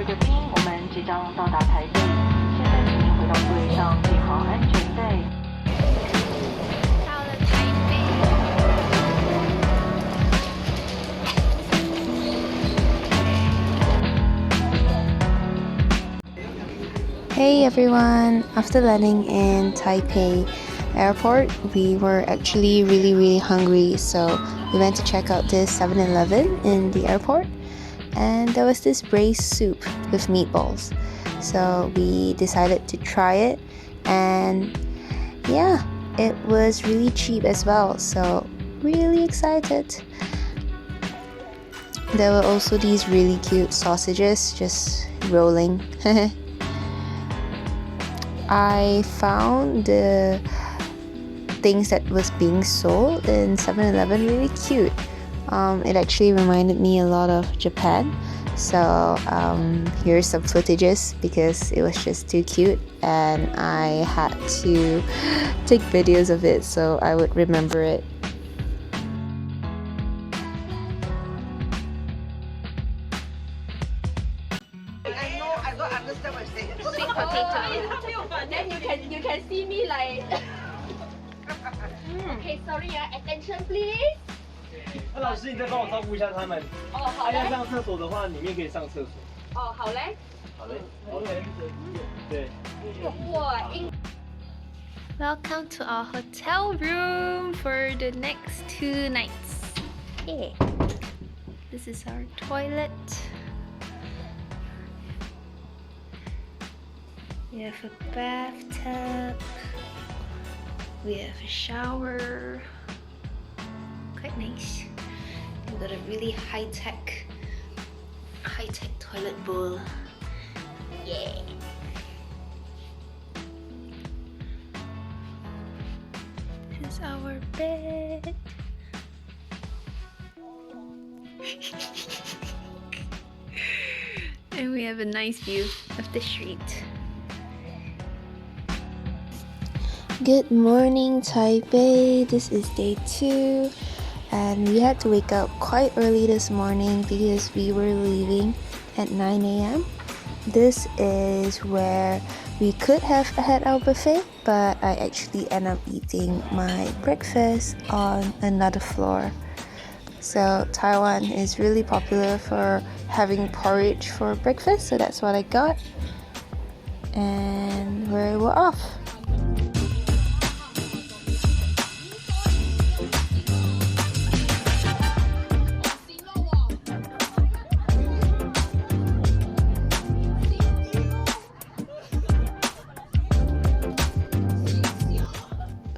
各位宾，我们即将到达台北，现在请您回到座位上，系好安全带。到了台北。Hey everyone! After landing in Taipei airport, we were actually really hungry, so we went to check out this 7-Eleven in the airport, and there was this braised soup with meatballs. So we decided to try it, and yeah, it was really cheap as well, so really excited. There were also these really cute sausages just rolling. I found the things that was being sold in 7-Eleven really cute. It actually reminded me a lot of Japan. So here's some footages because it was just too cute and I had to take videos of it so I would remember it. I don't understand what you're saying. Sweet potato. Then you can see me like. Okay, sorry, attention please. 那老师，你再帮我照顾一下他们。哦，好嘞。要上厕所的话，里面可以上厕所。哦，好嘞。好嘞。OK。对。哇， Welcome to our hotel room for the next 2 nights. Yeah. This is our toilet. We have a bathtub. We have a shower. Quite nice. We've got a really high-tech toilet bowl. Yeah. This is our bed. And we have a nice view of the street. Good morning, Taipei. This is day 2, and we had to wake up quite early this morning because we were leaving at 9 a.m. This is where we could have had our buffet, but I actually ended up eating my breakfast on another floor. So Taiwan is really popular for having porridge for breakfast, so that's what I got. And we're off.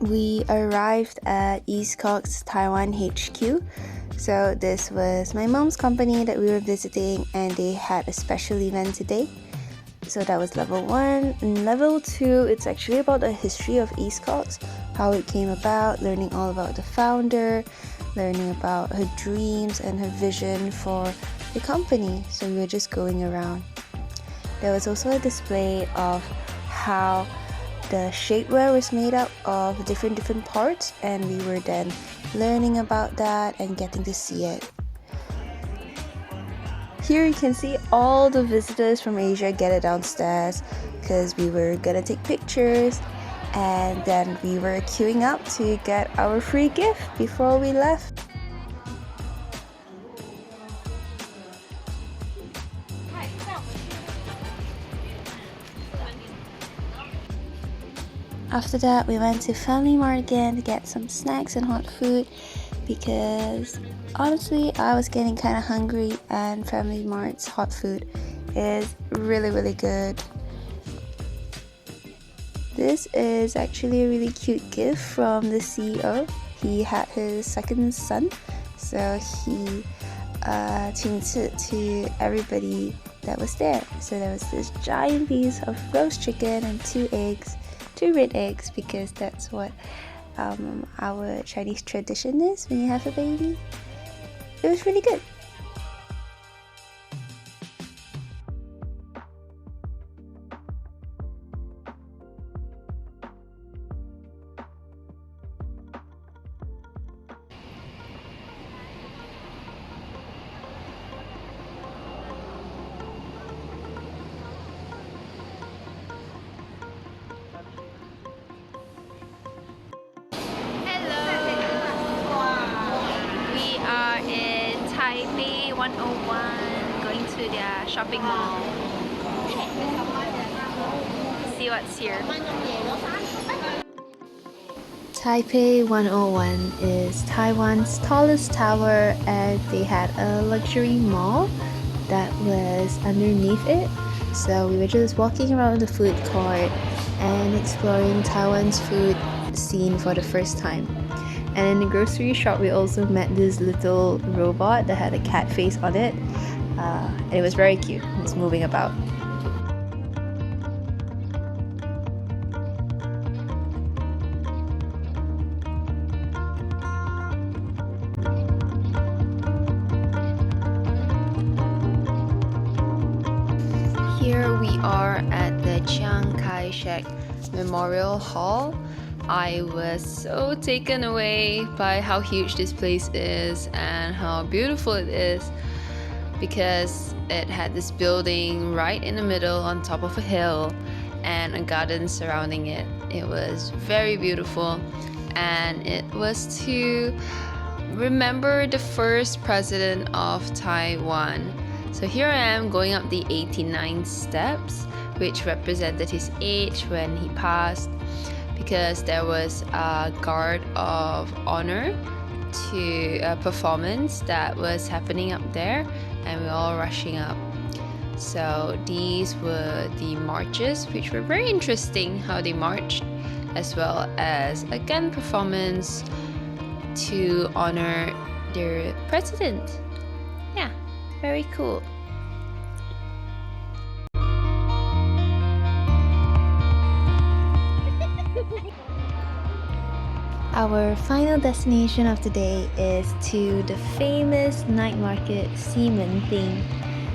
We arrived at EASECOX Taiwan HQ. So this was my mom's company that we were visiting, and they had a special event today. So that was level 1. And level 2, it's actually about the history of EASECOX, how it came about, learning all about the founder, learning about her dreams and her vision for the company. So we were just going around. There was also a display of how the shapewear was made up of different parts, and we were then learning about that and getting to see it. Here you can see all the visitors from Asia gathered downstairs because we were gonna take pictures, and then we were queuing up to get our free gift before we left. After that, we went to Family Mart again to get some snacks and hot food because honestly, I was getting kind of hungry, and Family Mart's hot food is really good. This is actually a really cute gift from the CEO. He had his second son, so he Qingci to everybody that was there. So there was this giant piece of roast chicken and 2 red eggs, because that's what our Chinese tradition is when you have a baby. It was really good. 101, going to their shopping mall. See what's here. Taipei 101 is Taiwan's tallest tower, and they had a luxury mall that was underneath it. So we were just walking around the food court and exploring Taiwan's food scene for the first time. And in the grocery shop, we also met this little robot that had a cat face on it. And it was very cute. It was moving about. Here we are at the Chiang Kai-shek Memorial Hall. I was so taken away by how huge this place is and how beautiful it is, because it had this building right in the middle on top of a hill and a garden surrounding it. It was very beautiful, and it was to remember the first president of Taiwan. So here I am going up the 89 steps, which represented his age when he passed, because there was a guard of honor to a performance that was happening up there, and we were all rushing up. So these were the marches, which were very interesting how they marched, as well as a gun performance to honor their president. Yeah, very cool. Our final destination of the day is to the famous night market Ximending.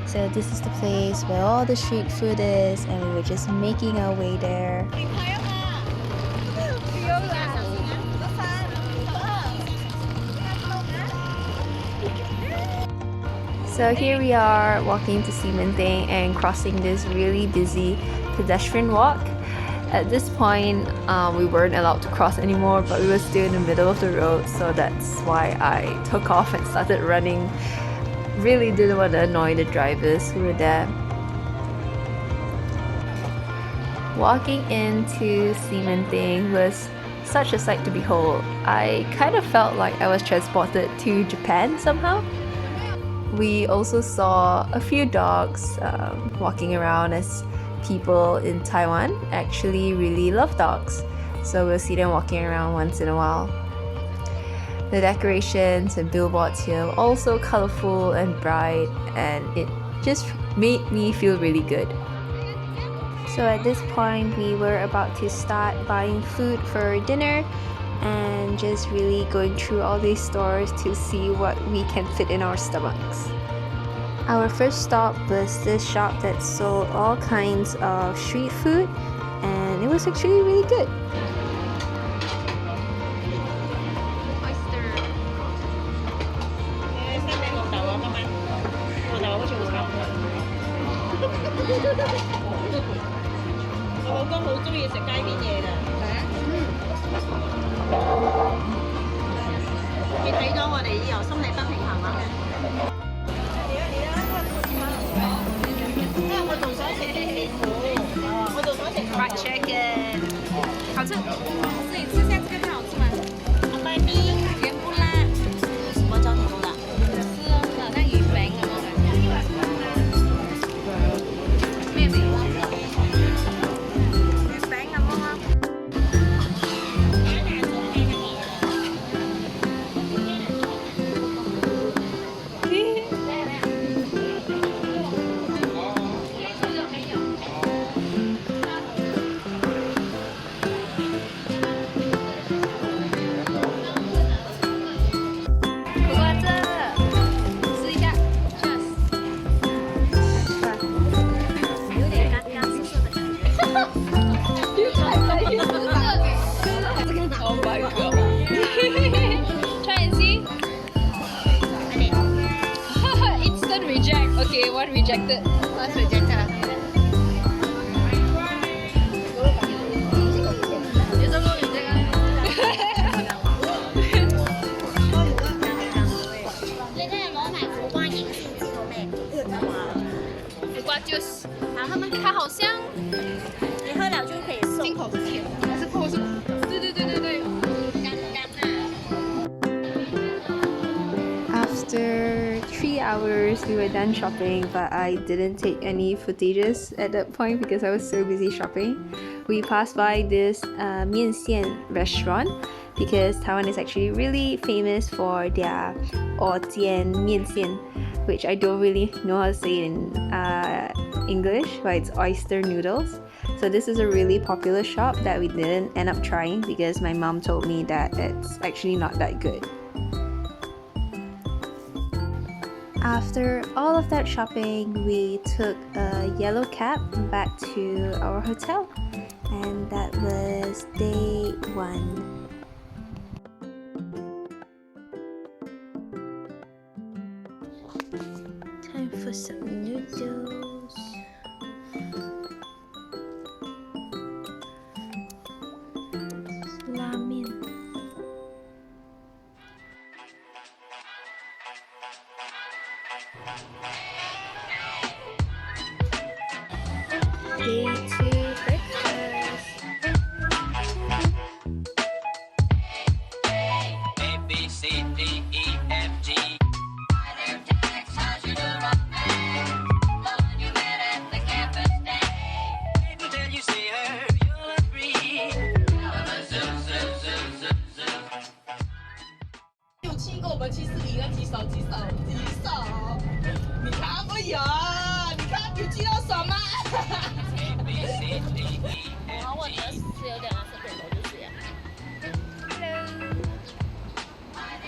So this is the place where all the street food is, and we were just making our way there. So here we are walking to Ximending and crossing this really busy pedestrian walk. At this point, we weren't allowed to cross anymore, but we were still in the middle of the road, so that's why I took off and started running. Really didn't want to annoy the drivers who were there. Walking into Ximending was such a sight to behold. I kind of felt like I was transported to Japan somehow. We also saw a few dogs walking around, as people in Taiwan actually really love dogs. So we'll see them walking around once in a while. The decorations and billboards here were also colorful and bright, and it just made me feel really good. So at this point, we were about to start buying food for dinner and just really going through all these stores to see what we can fit in our stomachs. Our first stop was this shop that sold all kinds of street food, and it was actually really good. Fried chicken， 好吃。自己吃下这个太好吃吗？麦咪，甜不辣。什么叫甜不辣？是哦，好像鱼饼咁樣。咩味？魚餅咁咯。Okay, one rejected. What's rejected? 它好像你喝两句可以送。进口是甜的，还是口是苦的？对对对对对。After 3 hours, we were done shopping, but I didn't take any footages at that point because I was so busy shopping. We passed by this mian xian restaurant because Taiwan is actually really famous for their jian mian xian, which I don't really know how to say in English, but it's oyster noodles. So this is a really popular shop that we didn't end up trying because my mom told me that it's actually not that good. After all of that shopping, we took a yellow cab back to our hotel, and that was day 1. Time for some noodles. Ramen. Day 2 breakfast. A, B, C, D, E, F, G. Until you see her, you'll agree. 6、7个，我们740要几手？你看不有？你看有记到手吗？ A, B, C, D, E, 然后 F, 我 G. 的是有点像是点头就是呀。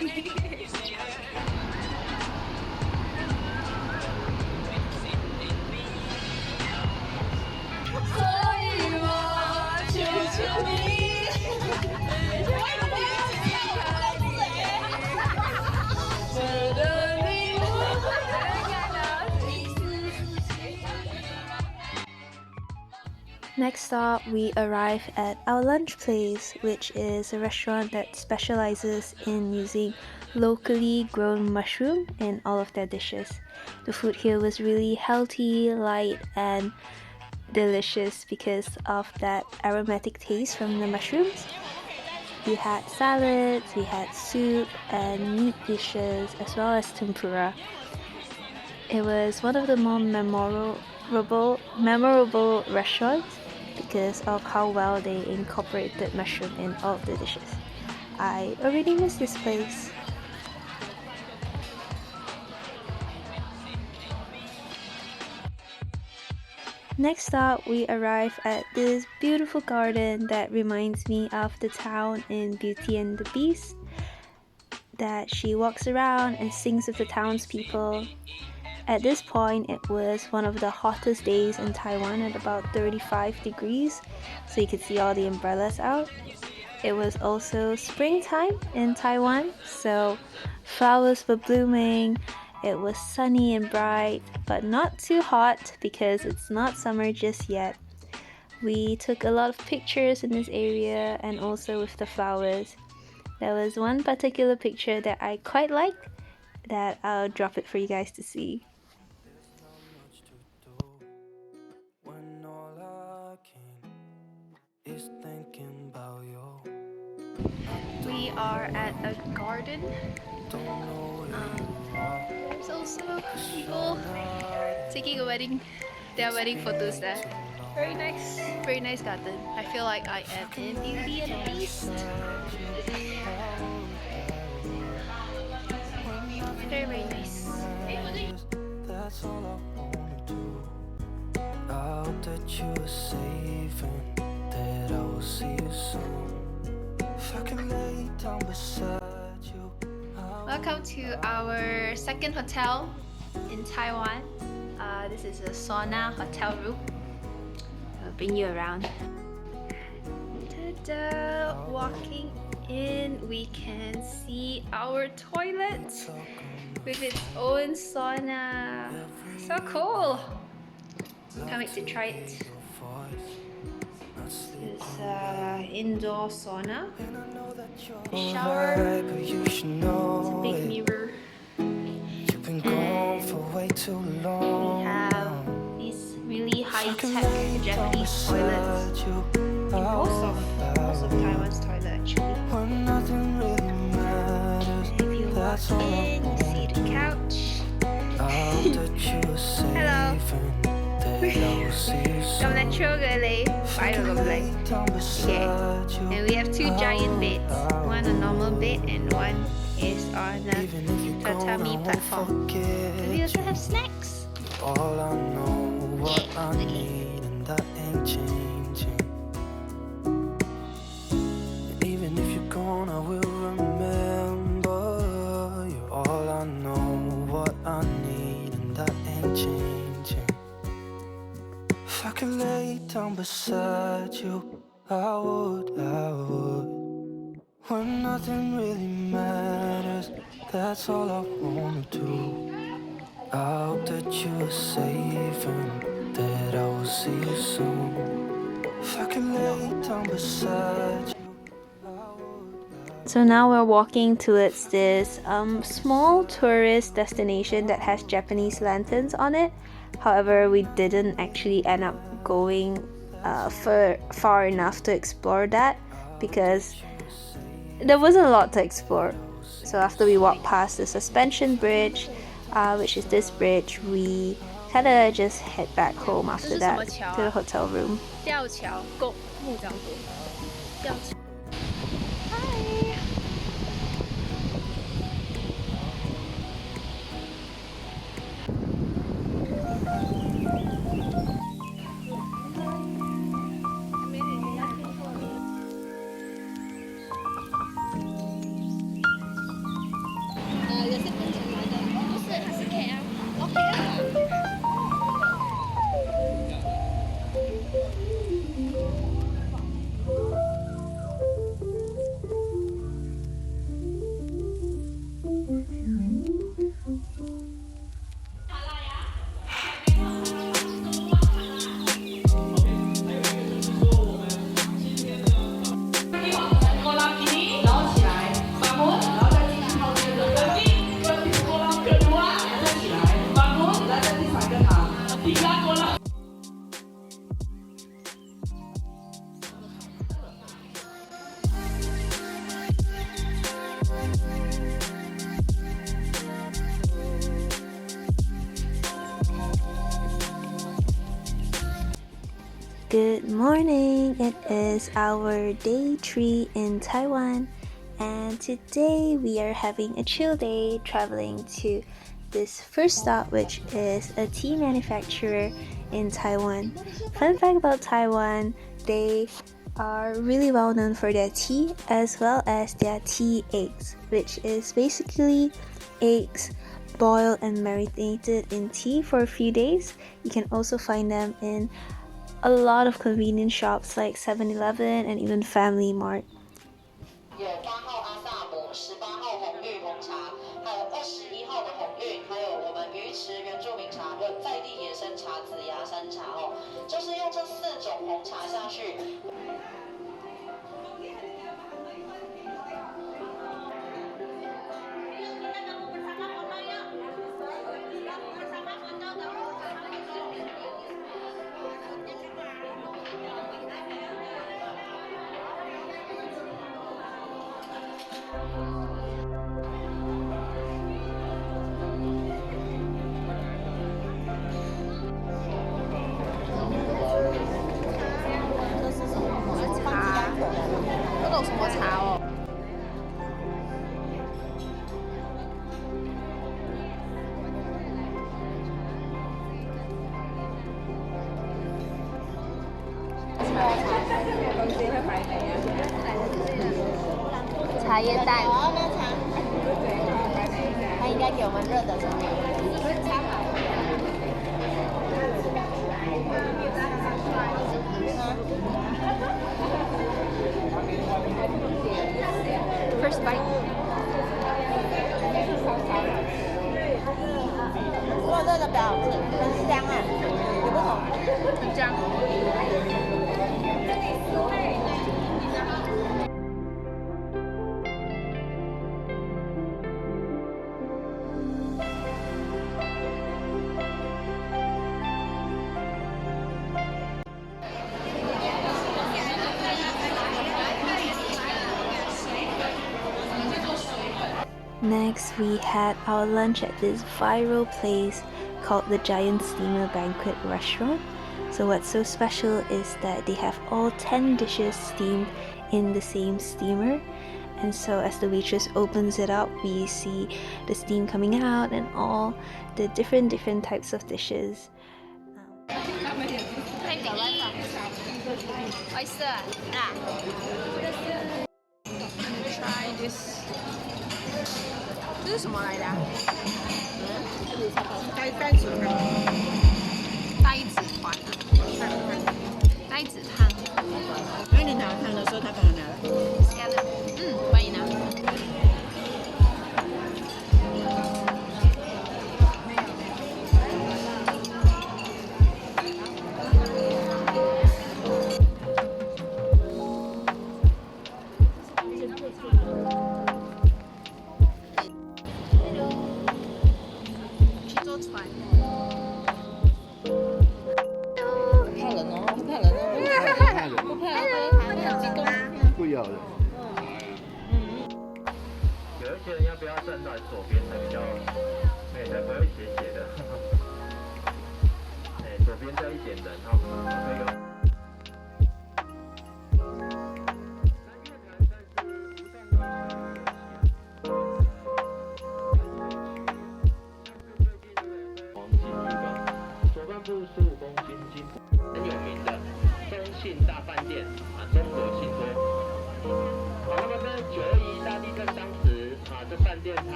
You see her. Next stop, we arrive at our lunch place, which is a restaurant that specializes in using locally grown mushroom in all of their dishes. The food here was really healthy, light, and delicious because of that aromatic taste from the mushrooms. We had salads, we had soup, and meat dishes, as well as tempura. It was one of the more memorable restaurants because of how well they incorporated mushroom in all of the dishes. I already miss this place. Next up, we arrive at this beautiful garden that reminds me of the town in Beauty and the Beast, that she walks around and sings with the townspeople. At this point, it was one of the hottest days in Taiwan at about 35 degrees, so you could see all the umbrellas out. It was also springtime in Taiwan, so flowers were blooming. It was sunny and bright, but not too hot because it's not summer just yet. We took a lot of pictures in this area and also with the flowers. There was one particular picture that I quite liked that I'll drop it for you guys to see. We are at a garden. There's also people taking their wedding photos there. Very nice garden. I feel like I am in Beauty and the Beast. Very nice. That's all I wanna do. I hope that you are safe and that I will see you soon. If I can lay down beside you. Welcome to our second hotel in Taiwan. This is a sauna hotel room. I'll bring you around. Ta-da! Walking in, we can see our toilet with its own sauna. So cool! Can't wait to try it. This is indoor sauna. The shower. It's a big mirror. You've been gone for way too long. We have these really high high-tech Japanese toilets in most of Taiwan's toilet actually. And if you walk in, you see the couch. Hello. 咁你 chill 嘅你擺到咁靚 Okay. And we have two giant beds. One a normal bed and one is on a tatami platform. And we also have snacks. All I know, what I need, and that ain't changing. And even if you're gone, I will remember. You're all I know, what I need, and that ain't changing. If I could lay down beside you, I would. When nothing really matters, that's all I wanna do. I hope that you are safe and that I will see you soon. If I could lay down beside you. So now we're walking towards this small tourist destination that has Japanese lanterns on it. However, we didn't actually end up going far enough to explore that because there wasn't a lot to explore. So after we walked past the suspension bridge, which is this bridge, we kind of just head back home after that to the hotel room. 吊桥，木匠多。吊桥。Good morning! It is our day 3 in Taiwan, and today we are having a chill day traveling to this first stop, which is a tea manufacturer in Taiwan. Fun fact about Taiwan, they are really well known for their tea as well as their tea eggs, which is basically eggs boiled and marinated in tea for a few days. You can also find them in a lot of convenience shops like 7-Eleven and even Family Mart. 有8号阿萨姆、18号红玉红茶，还有21号的红玉，还有我们鱼池原住民茶论在地野生茶籽芽山茶哦，就是用这4种红茶下去。茶叶蛋。他应该给我们热的茶。First bite. 热的比较好吃，很香啊，有不同，很香。Next, we had our lunch at this viral place called the Giant Steamer Banquet restaurant. So what's so special is that they have all 10 dishes steamed in the same steamer. And so as the waitress opens it up, we see the steam coming out and all the different types of dishes. Try this. 这是什么来的？呆子团。呆子汤。因为你拿汤的时候，他帮我拿了。欢迎拿。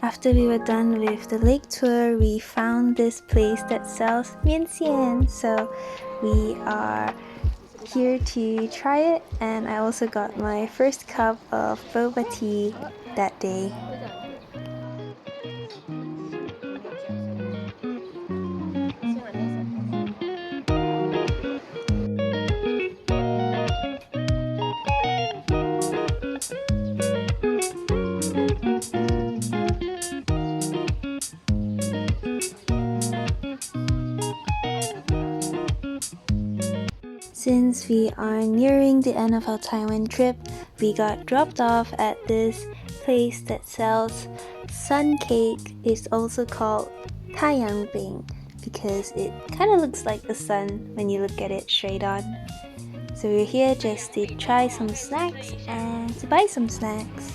After we were done with the lake tour, we found this place that sells mianxian. So we are here to try it, and I also got my first cup of boba tea that day. Since we are nearing the end of our Taiwan trip, we got dropped off at this place that sells sun cake. It's also called Taoyuan because it kind of looks like the sun when you look at it straight on. So we're here just to try some snacks and to buy some snacks.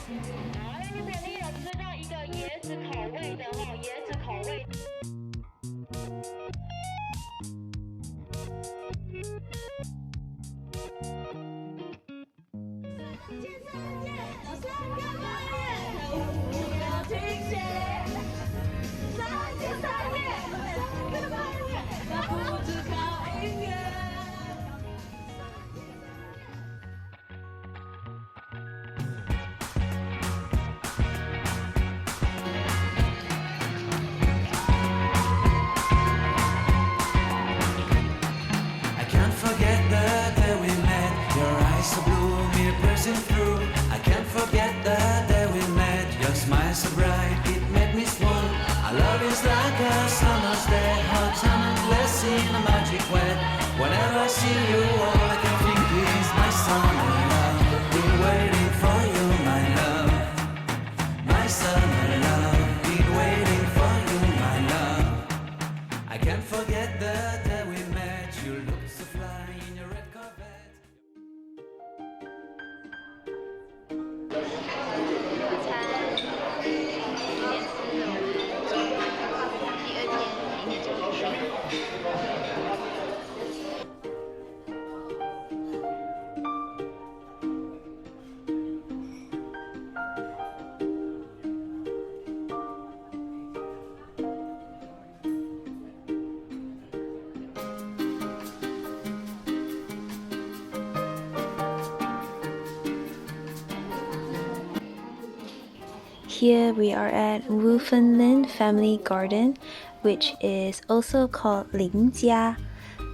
Here we are at Wufeng Linjia Family Garden, which is also called Linjia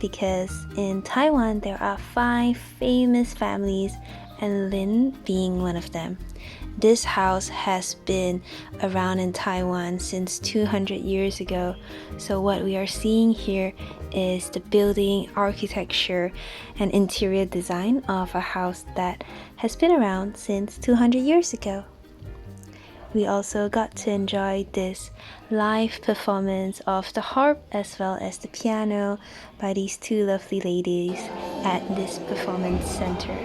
because in Taiwan there are 5 famous families and Lin being one of them. this house has been around in Taiwan since 200 years ago. So what we are seeing here is the building architecture and interior design of a house that has been around since 200 years ago. We also got to enjoy this live performance of the harp as well as the piano by these two lovely ladies at this performance center.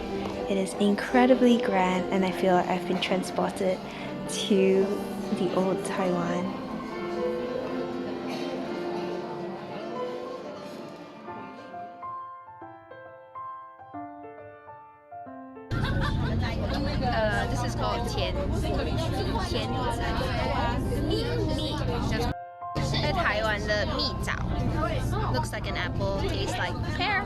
It is incredibly grand, and I feel like I've been transported to the old Taiwan. This is called Tian. Taiwan the mi zao. Looks like an apple, tastes like pear.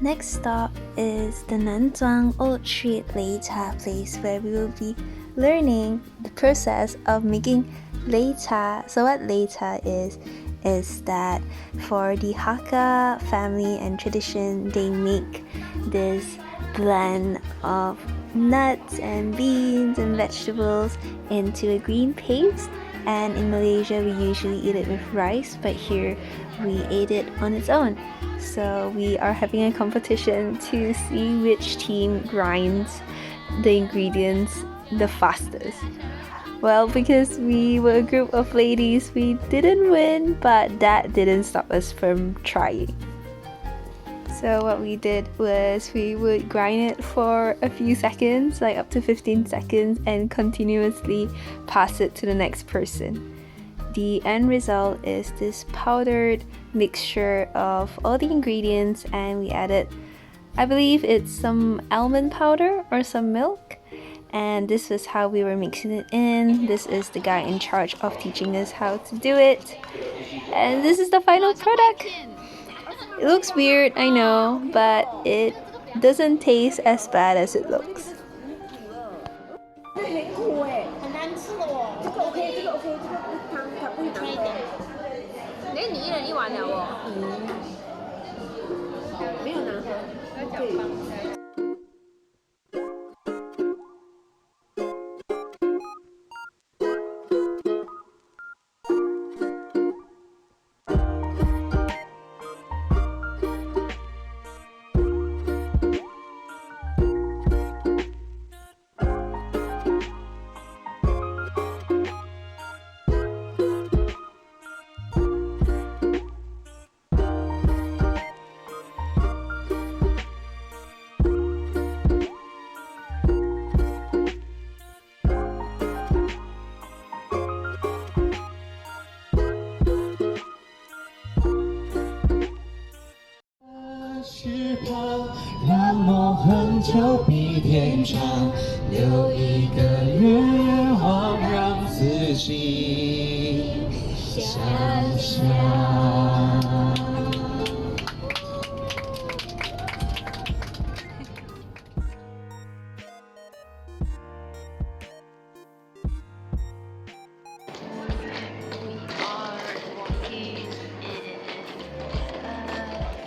Next stop is the Nanzhuang Old Street Leicha place, where we will be learning the process of making Leicha. So what Leicha is that for the Hakka family and tradition, they make this blend of nuts and beans and vegetables into a green paste, and in Malaysia we usually eat it with rice, but here we ate it on its own. So we are having a competition to see which team grinds the ingredients the fastest. Well, because we were a group of ladies, we didn't win, but that didn't stop us from trying. So what we did was we would grind it for a few seconds, like up to 15 seconds, and continuously pass it to the next person. The end result is this powdered mixture of all the ingredients, and we added, I believe it's some almond powder or some milk, and this was how we were mixing it in. This is the guy in charge of teaching us how to do it, and this is the final product. It looks weird, I know, but it doesn't taste as bad as it looks.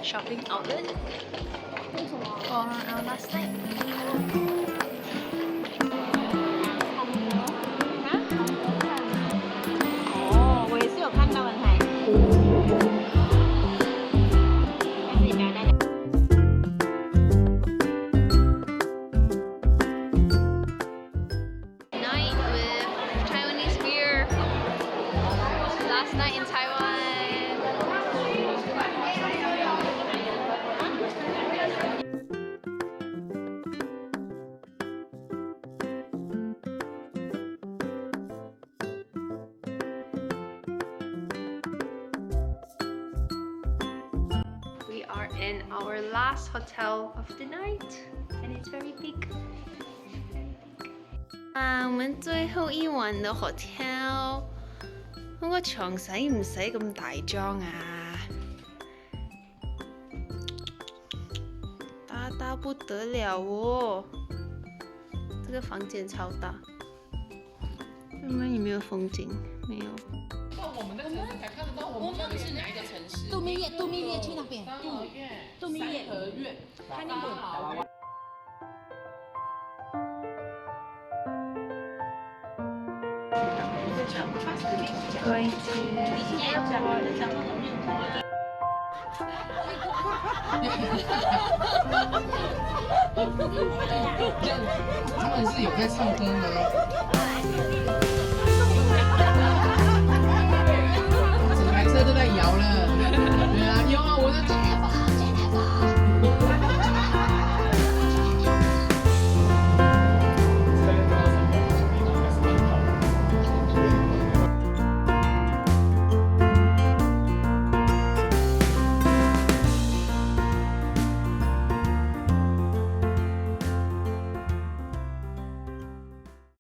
Shopping outlet for our last night. last night in Taiwan. We are in our last hotel of the night, and it's very big. 我们最后一晚的 hotel， 嗰個床使唔使咁大張啊？大不得了哦！这个房间超大。我们有没有风景？没有。我们的城市才看得到我们那里是哪一个城市？度蜜月去那边。度蜜月。三合院。看那个。Going to 他们是有在唱歌的。